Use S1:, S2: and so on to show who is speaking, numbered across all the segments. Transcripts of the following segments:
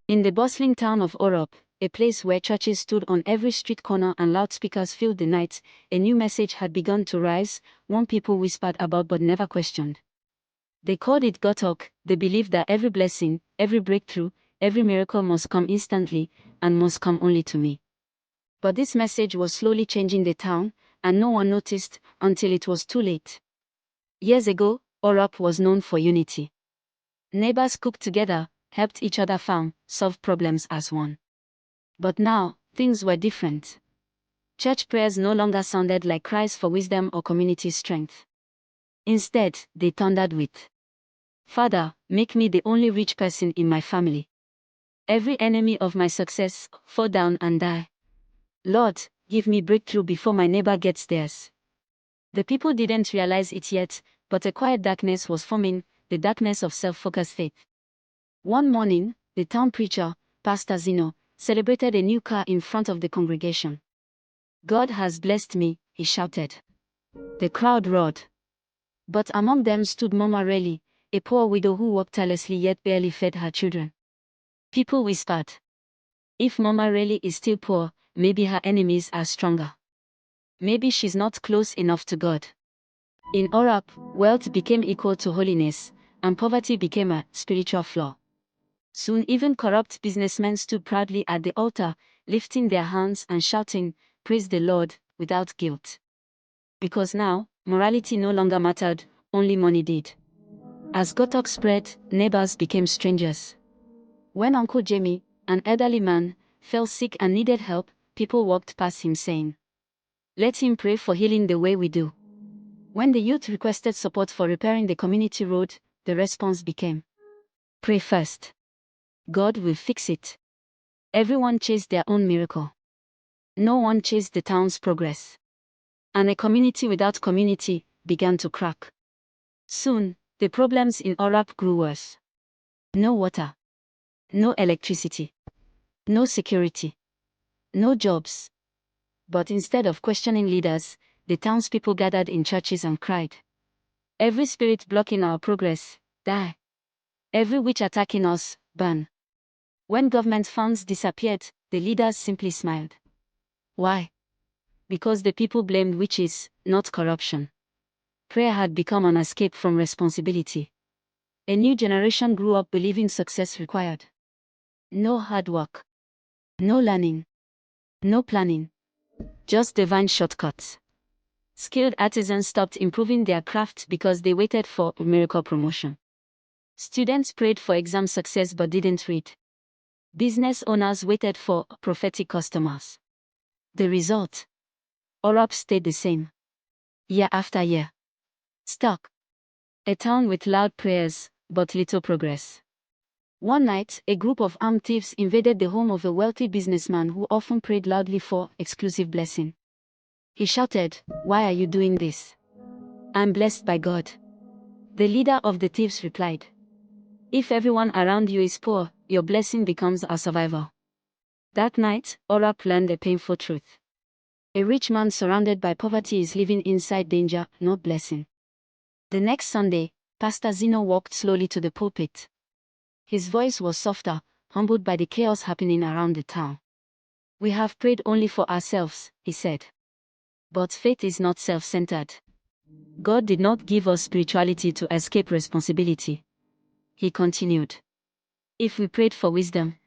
S1: In the bustling town of Orop, a place where churches stood on every street corner and loudspeakers filled the night, a new message had begun to rise, one people whispered about but never questioned. They called it God talk. They believed that every blessing, every breakthrough, every miracle must come instantly, and must come only to me. But this message was slowly changing the town, and no one noticed until it was too late. Years ago, Orop was known for unity. Neighbors cooked together, helped each other farm, solved problems as one. But now, things were different. Church prayers no longer sounded like cries for wisdom or community strength. Instead, they thundered with, "Father, make me the only rich person in my family. Every enemy of my success, fall down and die. Lord, give me breakthrough before my neighbor gets theirs." The people didn't realize it yet, but a quiet darkness was forming, the darkness of self-focused faith. One morning, the town preacher, Pastor Zeno, celebrated a new car in front of the congregation. "God has blessed me," he shouted. The crowd roared. But among them stood Mama Rayleigh, a poor widow who worked tirelessly yet barely fed her children. People whispered, "If Mama Rayleigh is still poor, maybe her enemies are stronger. Maybe she's not close enough to God." In Orop, wealth became equal to holiness, and poverty became a spiritual flaw. Soon even corrupt businessmen stood proudly at the altar, lifting their hands and shouting, "Praise the Lord," without guilt. Because now, morality no longer mattered, only money did. As Gotok spread, neighbors became strangers. When Uncle Jamie, an elderly man, fell sick and needed help, people walked past him saying, "Let him pray for healing the way we do." When the youth requested support for repairing the community road, the response became, "Pray first. God will fix it." Everyone chased their own miracle. No one chased the town's progress. And a community without community began to crack. Soon, the problems in Orop grew worse. No water. No electricity. No security. No jobs. But instead of questioning leaders, the townspeople gathered in churches and cried, "Every spirit blocking our progress, die. Every witch attacking us, burn." When government funds disappeared, the leaders simply smiled. Why? Because the people blamed witches, not corruption. Prayer had become an escape from responsibility. A new generation grew up believing success required no hard work, no learning, no planning, just divine shortcuts. Skilled artisans stopped improving their craft because they waited for a miracle promotion. Students prayed for exam success but didn't read. Business owners waited for prophetic customers. The result? Orop stayed the same. Year after year. Stuck. A town with loud prayers, but little progress. One night, a group of armed thieves invaded the home of a wealthy businessman who often prayed loudly for exclusive blessing. He shouted, "Why are you doing this?" "I'm blessed by God." The leader of the thieves replied, "If everyone around you is poor, your blessing becomes a survival." That night, Orop learned a painful truth. A rich man surrounded by poverty is living inside danger, not blessing. The next Sunday, Pastor Zeno walked slowly to the pulpit. His voice was softer, humbled by the chaos happening around the town. "We have prayed only for ourselves," he said. "But faith is not self-centered. God did not give us spirituality to escape responsibility." He continued, "If we prayed for wisdom,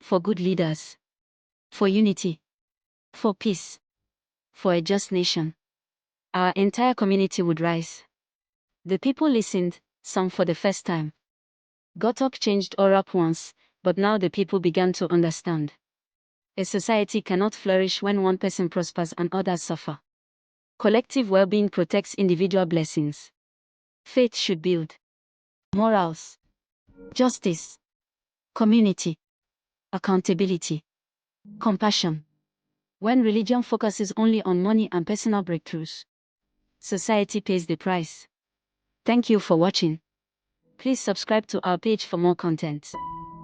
S1: for good leaders, for unity, for peace, for a just nation, our entire community would rise." The people listened, some for the first time. Gotok changed Orop once, but now the people began to understand. A society cannot flourish when one person prospers and others suffer. Collective well-being protects individual blessings. Faith should build morals, justice, community, accountability, compassion. When religion focuses only on money and personal breakthroughs, society pays the price. Thank you for watching. Please subscribe to our page for more content.